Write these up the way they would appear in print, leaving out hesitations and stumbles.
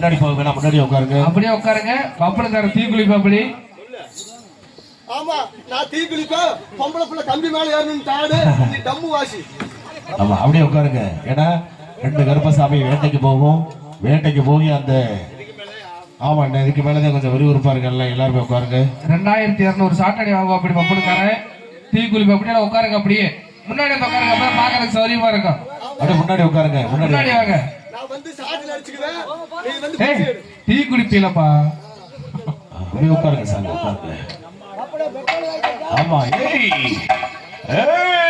முன்னாடி போக வேணாம், முன்னாடி உட்காருங்க. அப்படியே உட்காருங்க. பப்பளக்கார தீக்குழி பப்பளி. ஆமா, நான் தீக்குளிப்ப பொம்பளை புள்ள கம்பி மேல ஏறணும் தாடு நீ டம்மு வாசி. ஆமா, அப்படியே உட்காருங்க. ஏன்னா 2 கருப்பசாமி வேட்டைக்கு போகும். வேட்டைக்கு போய் அந்த ஆமா இதுக்கு மேலதான் கொஞ்சம் விறுவிறுப்பா இருக்குல்ல. எல்லாருமே உட்காருங்க. 2200 சாட்டடை வாங்குவோம். அப்படி பப்பளக்கார தீக்குழி பப்பளி உட்காருங்க. அப்படியே முன்னாடி உட்காருங்க. அப்பதான் பாக்குறதுக்கு சௌரியமா இருக்கும். அப்படியே முன்னாடி உட்காருங்க. முன்னாடி வாங்க. நான் வந்து சாட்டில் அடிச்சுக்குவேன், நீ வந்து டீ குடிப்பீங்களப்பா. அப்படியே உட்காருங்க சார், உட்காருங்க. ஆமா, ஏய் ஏய்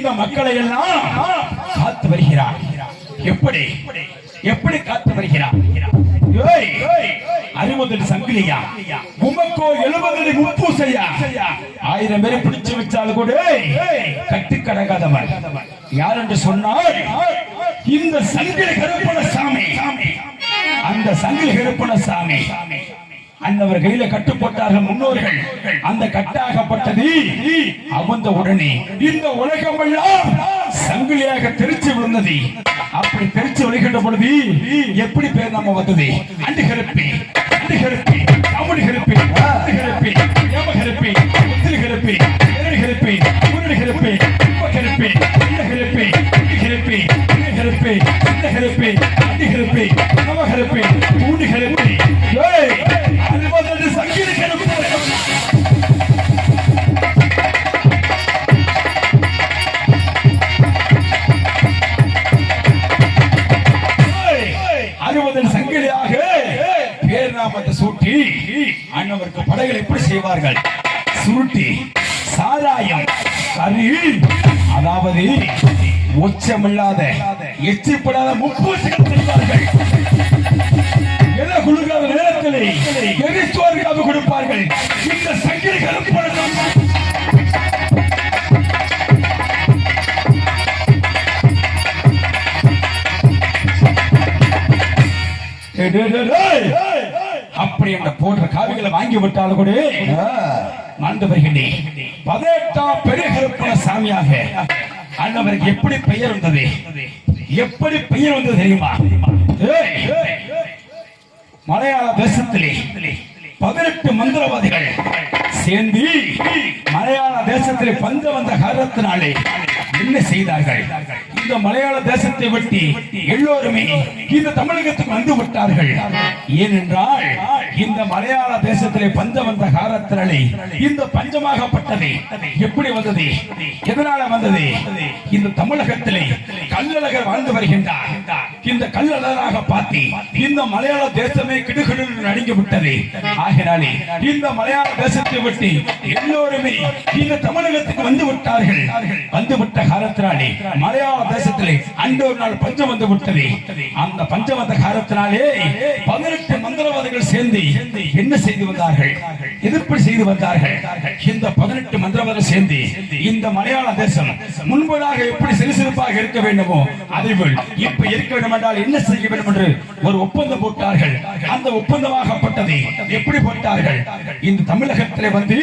இந்த மக்களை எல்லாம் காத்து வருகிறார். எப்படி எப்படி காத்து வருகிறார்? 60 சங்கிலியா, உமக்கோ 70 முப்பூசையா, 1000 பேரை பிடிச்சு வச்சாலும் கூட கட்டு கடகாதவன் யார் என்று சொன்னால் இந்த சங்கிலி கருப்பண சாமி. அந்த சங்கிலி கருப்பண சாமி அன்னவர் கையில கட்டு போட்டார்கள் முன்னோர்கள். அந்த கட்டாகப்பட்டது அவந்த உடனே இந்த உலகம் எல்லாம் சங்கிலியாக தெரிச்சு விழுந்தது. அப்படி தெரிச்சு விழுகின்ற பொழுது எப்படி பேர் நம்ம வந்தது? அண்டு கருப்பி, அண்டு கருப்பி, அமுடி கருப்பி, அண்டு கருப்பி, ஏம கருப்பி, உத்திரி கருப்பி, இரடி கருப்பி, முரடி கருப்பி, உப்ப கருப்பி, இந்த கருப்பி, இந்த கருப்பி, இந்த கருப்பி, இந்த கருப்பி, அண்டு கருப்பி, நவ கருப்பி, பூண்டி கருப்பி. சங்கிலி கருப்பு சங்கிலியாக பேர் நாமத்தை சூட்டி அண்ணவருக்கு படைகள் எப்படி செய்வார்கள்? சுருட்டி, சாராயம், கறி, அதாவது உச்சமில்லாத எச்சிப்படாத முப்பூசிகள் செய்வார்கள். குழுகாத நேரத்தில் எரிச்சோருக்காக கொடுப்பார்கள். இந்த சங்கிலிகளும் அப்படி என்ற போன்ற காவிகளை வாங்கி விட்டாலும் கூட மறந்து வருகின்றேன். 18ஆம் பெரிய கருப்பண சாமியாக அண்ணவருக்கு எப்படி பெயர் வந்தது? எப்படி பெயர் வந்தது தெரியுமா? மலையாள தேசத்திலே 18 மந்திரவாதிகள் சேர்ந்து மலையாள தேசத்திலே பஞ்ச வந்த காரணத்தினாலே என்ன செய்தார்கள்? இந்த மலையாள தேசத்தை விட்டு எல்லோருமே இந்த தமிழகத்துக்கு வந்து விட்டார்கள். ஏனென்றால் இந்த மலையாள தேசத்திலே பஞ்சம் வந்த காரணத்தினாலே இந்த பஞ்சமாகப்பட்டது எப்படி வந்தது? எதனால வந்தது? இந்த தமிழகத்திலே கள்ளழகர் வாழ்ந்து வருகின்றார். இந்த கள்ளழகராக பார்த்து இந்த மலையாள தேசமே கிடுகிடு நடுங்கி விட்டது. ஆகினாலே இந்த மலையாள தேசத்தை விட்டு எல்லோருமே இந்த தமிழகத்துக்கு வந்து விட்டார்கள். வந்துவிட்ட காரணத்தினாலே மலையாள தேசத்திலே அன்று ஒரு நாள் பஞ்சம் வந்து விட்டது. அந்த பஞ்சம் வந்த காரணத்தினாலே 18 மந்திரவாதிகள் சேர்ந்து என்ன செய்து வந்தார்கள்? எதிர்ப்பு செய்து வந்தார்கள். இந்த 18 மந்திரவாதிகள் சேர்ந்து இந்த மலையாள தேசம் முன்பதாக எப்படி சிறுசிறுப்பாக இருக்க வேண்டுமோ அதேபோல் இப்ப இருக்க வேண்டும் என்றால் என்ன செய்ய வேண்டும் என்று ஒரு ஒப்பந்தம் போட்டார்கள். அந்த ஒப்பந்தமாகப்பட்டது எப்படி போட்டார்கள்? இந்த தமிழகத்திலே வந்து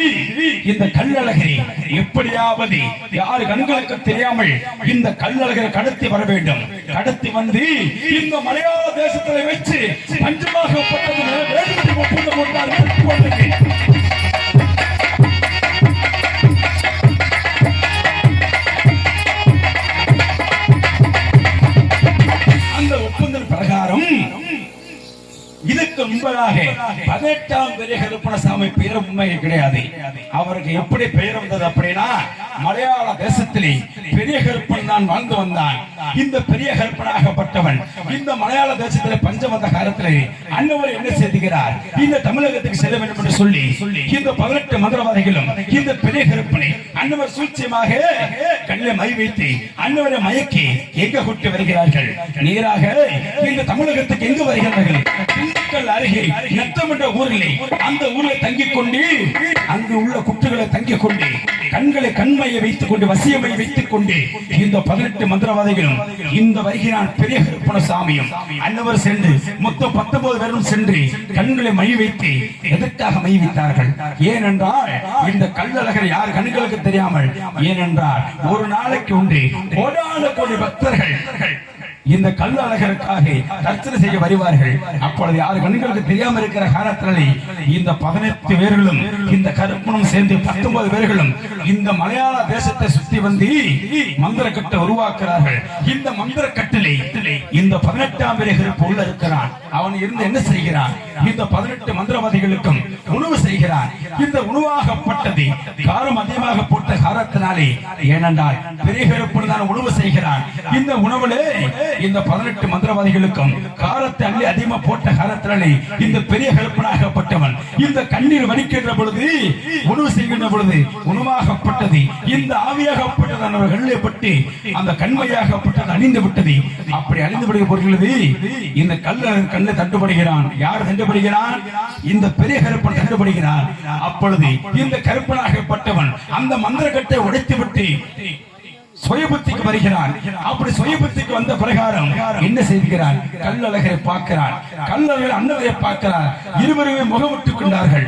இந்த கள்ளழகரை எப்படியாவது யாரு கண்களுக்கு தெரியாமல் இந்த கள்ளழகரை கடத்தி வர வேண்டும். கடத்தி வந்து இந்த மலையாள தேசத்தில் வச்சு பஞ்சமாகப்பட்டது ஒப்பந்தம் போட்டார்கள். அந்த ஒப்பந்த பிரகாரம் இதுக்கு முன்பதாக 18ஆம் பெரிய கருப்பணசாமி பெயர் உண்மை கிடையாது. அவருக்கு எப்படி பெயர் வந்தது அப்படின்னா மலையாள தேசத்திலே பெரிய கருப்பன் தான் வாழ்ந்து வந்தான். இந்த பெரிய கருப்பனாகப்பட்டவன் இந்த மலையாள தேசத்திலே பஞ்சம் வந்த காலத்திலே அண்ணவர் என்ன செய்கிறார்? இந்த தமிழகத்துக்கு செல்ல வேண்டும் என்று சொல்லி இந்த 18 மந்திரவாதிகளும் இந்த பெரிய கருப்பனை அண்ணவர் சூழ்ச்சியமாக கண்ணில் மை வைத்து அண்ணவரை மயக்கி எங்க கூட்டி வருகிறார்கள்? நேராக இந்த தமிழகத்துக்கு எங்கு வருகிறார்கள்? அருகே நத்தம் என்ற ஊரிலே அந்த ஊரில் தங்கிக் கொண்டு அங்கு உள்ள குற்றங்களை தங்கிக் கொண்டு கண்களை கண்மையை வைத்துக் கொண்டு வசியமை வைத்துக் கொண்டு இந்த 18 மந்திரவாதிகளும் இந்த வருகிறான் பெரிய கருப்பணசாமியும் அன்னவர் சென்று மொத்தம் 19 பேரும் சென்று கண்களை மை வைத்து எதற்காக மை வைத்தார்கள்? ஏனென்றால் இந்த கள்ளழகர் யார் கண்களுக்கு தெரியாமல், ஏனென்றால் ஒரு நாளைக்கு உண்டு கோடான கோடி பக்தர்கள் இந்த கள்ளழகருக்காக தரிசனம் செய்ய வருவார்கள். அப்பொழுது யாரு கண்களுக்கு தெரியாமல் இருக்கிற காரணத்தினாலே இந்த 18 பேர்களும் இந்த கருப்பனும் சேர்ந்து 19 பேர்களும் இந்த மலையாள தேசத்தை சுத்தி வந்து மந்திர கட்டை உருவாக்குறார்கள். இந்த மந்திர கட்டிலே இந்த 18ஆம் பெரிய கருப்பு உள்ள இருக்கிறான். அவன் இருந்து என்ன செய்கிறான்? இந்த 18 மந்திரவாதிகளுக்கும் உணவு செய்கிறான். இந்த உணவாகப்பட்டது காரம் அதிகமாக போட்ட காரணத்தினாலே, ஏனென்றால் பெரிய கருப்பு தான் உணவு செய்கிறான். இந்த உணவுலே இந்த 18 மந்திரவாதிகளுக்கும் காரத்தை அள்ளி அதிகமா போட்ட காரத்தினாலே இந்த பெரிய கருப்பனாகப்பட்டவன் இந்த கண்ணீர் வடிக்கின்ற பொழுது உணவு செய்கின்ற பொழுது உணவாகப்பட்டது இந்த ஆவியாகப்பட்டது அவர்களை பட்டு அந்த கண்மையாகப்பட்டது அழிந்து விட்டது. அப்படி அழிந்து விடுகிற பொருள்களது இந்த கல்லை தட்டுப்படுகிறான். யார் தட்டுப்படுகிறான்? இந்த பெரிய கருப்பன் தட்டுப்படுகிறான். அப்பொழுது இந்த கருப்பனாகப்பட்டவன் அந்த மந்திரக்கட்டை உடைத்து விட்டு சுயபுத்திக்கு வருகிறான். அப்படி சுயபுத்திக்கு வந்த பிரகாரம் என்ன செய்கிறான்? கல்லழகரை பார்க்கிறான். கல்லழகர் அண்ணவரை பார்க்கிறான். இருவருமே முகமிட்டுக் கொண்டார்கள்.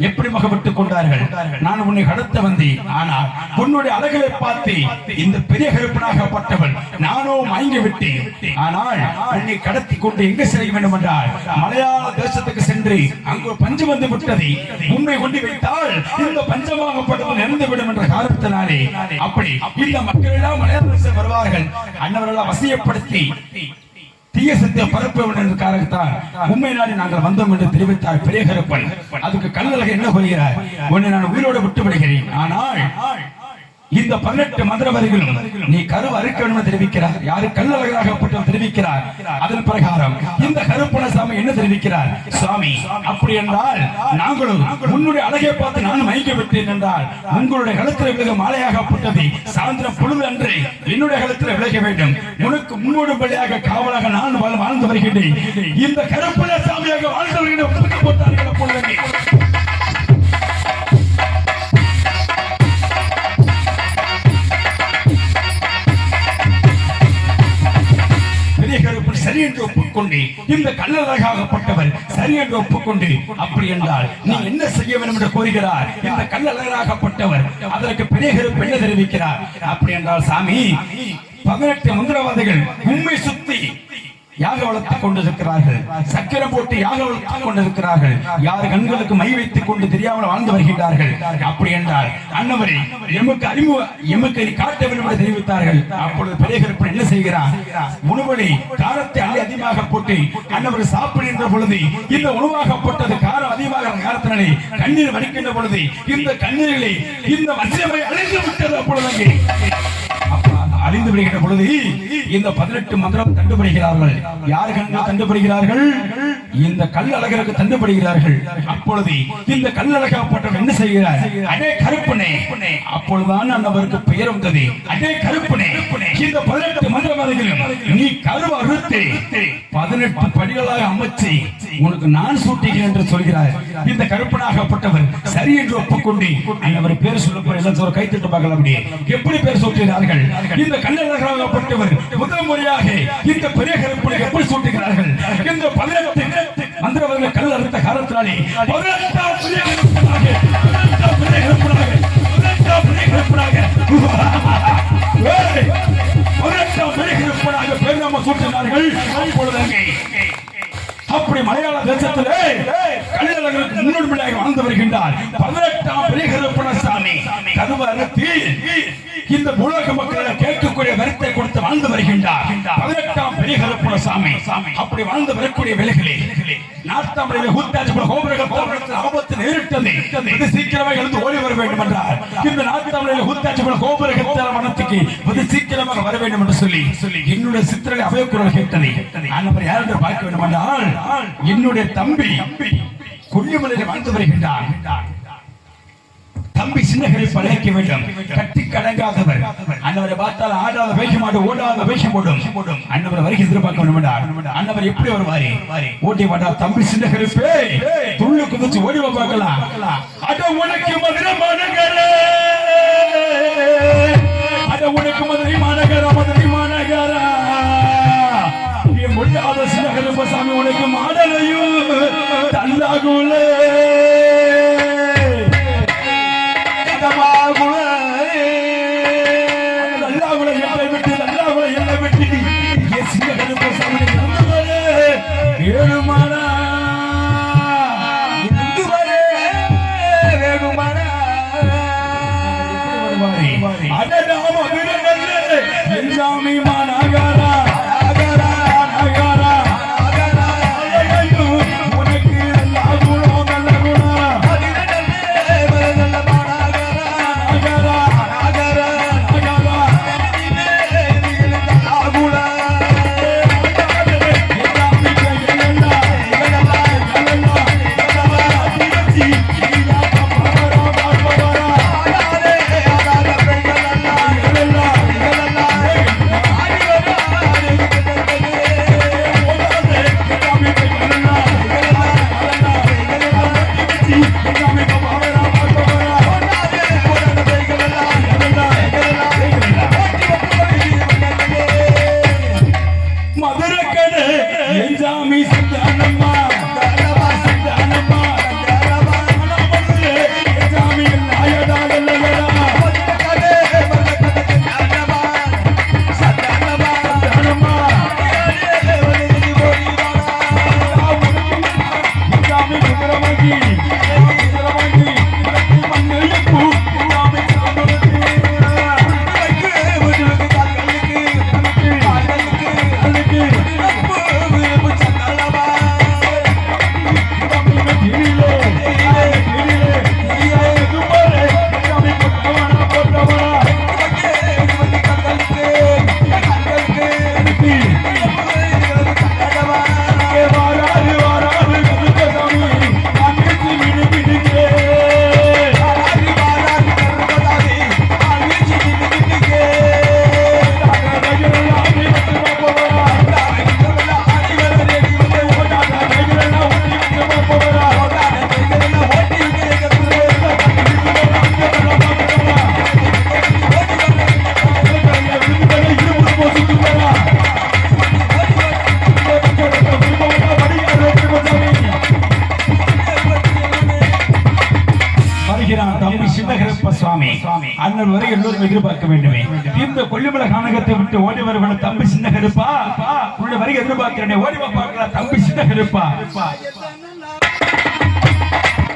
எப்படி முகமிட்டுக் கொண்டார்கள்? நான் உன்னை கடத்த வந்தேன், ஆனால் உன்னுடைய அழகை பார்த்து இந்த பெரிய கருப்பனாகப்பட்டவன் நானோ மயங்கி விட்டேன். ஆனால் உன்னை கடத்தி கொண்டு எங்க செல்ல வேண்டும் என்றால் மலையாள தேசத்துக்கு சென்று அங்கு பஞ்சம் வந்து விட்டது. உன்னை கொண்டு வைத்தால் இந்த பஞ்சமாகப்பட்டவன் இறந்துவிடும் என்ற காரணத்தினாலே அப்படி இந்த மக்கள் மலையாளத்தில் வருவார்கள். அன்னவர்கள் வசியப்படுத்தி தீய சத்திய பரப்ப வேண்டும் காரணத்தான் உண்மை நாடி நாங்கள் வந்தோம் என்று தெரிவித்தார் பெரிய கருப்பன். அதுக்கு கல்லழகர் என்ன சொல்கிறார்? உன்னை நான் உயிரோடு விட்டு விடுகிறேன், ஆனால் இந்த 18 மந்திரவாதிகளும் நீ கருவு அறுக்க வேண்டும் தெரிவிக்கிறார். யாரு? கல்லழகராகப்பட்டவர் தெரிவிக்கிறார். அதன் பிரகாரம் இந்த கருப்பணசாமி என்ன தெரிவிக்கிறார்? சுவாமி, அப்படி என்றால் நாங்களும் உன்னுடைய அழகை பார்த்து நானும் மயங்கி விட்டேன் என்றால் உங்களுடைய களத்தில் விலக மாலையாகப்பட்டது சாயந்திரம் பொழுது அன்று என்னுடைய களத்தில் விலக வேண்டும். உனக்கு முன்னோடு பலியாக காவலாக நான் வாழ்ந்து வருகின்றேன். இந்த கருப்பணசாமியாக வாழ்ந்தவர்களை போட்டார்கள். அப்பொழுது சரி என்று ஒப்புக்கொண்டு இந்த கல்லழகராகப்பட்டவர் சரி என்று ஒப்புக்கொண்டு அப்படி என்றால் நீ என்ன செய்ய வேண்டும் என்று கூறுகிறார் இந்த கல்லழகராகப்பட்டவர். அதற்கு பெரிய கருப்பு என்ன தெரிவிக்கிறார்? அப்படி என்றால் சாமி, 18 மந்திரவாதிகள் உண்மை சுத்தி யாக வளர்த்துக் கொண்டிருக்கிறார்கள். சக்கரம் போட்டு யாக வளர்த்துக் கொண்டிருக்கிறார்கள். யார் கண்களுக்கு மை வைத்துக் கொண்டு தெரியாமல் வாழ்ந்து வருகிறார்கள். அப்படி என்றால் அன்னவரை எமக்கு காட்ட வேண்டும் என்று தெரிவித்தார்கள். அப்பொழுது பெரிய கருப்பன் என்ன செய்கிறார்? உணவனை காரத்தை அள்ளி அதிகமாக போட்டு அன்னவர் சாப்பிடுகின்ற பொழுது இந்த உணவாகப்பட்டது காரம் அதிகமாக காரத்தினாலே கண்ணீர் வடிக்கின்ற பொழுது இந்த கண்ணீரிலே இந்த வசியமை அழிந்து விட்டது. அப்பொழுது அழிந்து விடுகின்ற பொழுது இந்த 18 மந்திரம் கண்டுபிடிக்கிறார்கள். யார் கண்கள் கண்டுபிடிக்கிறார்கள்? இந்த கல்லழகருக்கு கண்டுபிடிக்கிறார்கள். அப்பொழுது இந்த கல்லழகப்பட்டவர் என்ன செய்கிறார்? அடே கருப்பனே, அப்பொழுதுதான் அன்னவருக்கு பெயர் வந்தது. அடே கருப்பனே, இந்த 18 மந்திரவாதிகளும் நீ கருவ அறுத்து 18 படிகளாக அமைச்சு உனக்கு நான் சூட்டுகிறேன் என்று சொல்கிறார். இந்த கருப்பனாகப்பட்டவர் சரி என்று ஒப்புக்கொண்டு அன்னவர் பேர் சொல்ல எல்லாம் கைத்திட்டு பார்க்கலாம். அப்படியே எப்படி பேர் சூட்டுகிறார்கள்? இந்த கல்லழகராகப்பட்டவர் முதல் முறையாக இந்த பெரிய கருப்பனை எப்படி சூட்டுகிறார்கள்? இந்த 18 மந்திரவாதிகள் கல் அறுத்த காரணத்தினாலே 18 பெரிய கருப்பனாக பேர் சூட்டினார்கள். அப்படி மலையாள தேசத்திலே கல்லழகருக்கு முன்னோடியாக வாழ்ந்து வருகின்றார் 18 பெரிய கருப்பணசாமி. கருவ அறுத்து இந்த உலக மக்களை கேட்கக்கூடிய வரத்தை கொடுத்து வாழ்ந்து வருகின்றார் 18 பெரிய கருப்பணசாமி. அப்படி வாழ்ந்து வரக்கூடிய வேலைகளே நாட்டாமலையில ஊத்தாச்சு கோபுரங்கள் ஆபத்து நேரிட்டது. இது சீக்கிரமாக எழுந்து ஓடி வர வேண்டும் என்றார். இந்த நாட்டாமலையில ஊத்தாச்சு கோபுரங்கள் மனத்துக்கு இது சீக்கிரமாக வர வேண்டும் என்று சொல்லி என்னுடைய சித்திரை அபயக்குரல் கேட்டது. நான் யார் என்று பார்க்க வேண்டும் என்றால் என்னுடைய தம்பி கொல்லிமலையில் வாழ்ந்து வருகின்றார். தம்பி சின்னகளை பழக்க வேண்டும். கட்டி கடங்காதவர். அன்னவரை பார்த்தால் ஆடாத வேஷம் ஆடு, ஓடாத வேஷம் போடும். அன்னவரை வரைக்கும் எதிர்பார்க்க வேண்டும். அன்னவர் எப்படி வருவாரு? ஓட்டி வாடா தம்பி சின்னகரிப்பே, துள்ளு குதிச்சு ஓடி பார்க்கலாம். அட உனக்கு மதுரை மாநகரே, அட உனக்கு மதுரை மாநகரா, மதுரை மாநகரா முடியாத சின்னகரிப்ப சாமி உனக்கு மாடலையும் தல்லாகுலே சாமி சந்தானம்மா சந்தானம்மா சாமி நாயடா தம்பி சின்னகரப்ப சுவாமி அண்ணன் வரை எல்லோரும் எதிர்பார்க்க வேண்டுமே. இந்த கொல்லிமலை கானகத்தை விட்டு ஓடி வருவன தம்பி சின்னகரப்பா உள்ள வரை எதிர்பார்க்கிறேன். ஓடி பார்க்கலாம் தம்பி சின்னகரப்பா.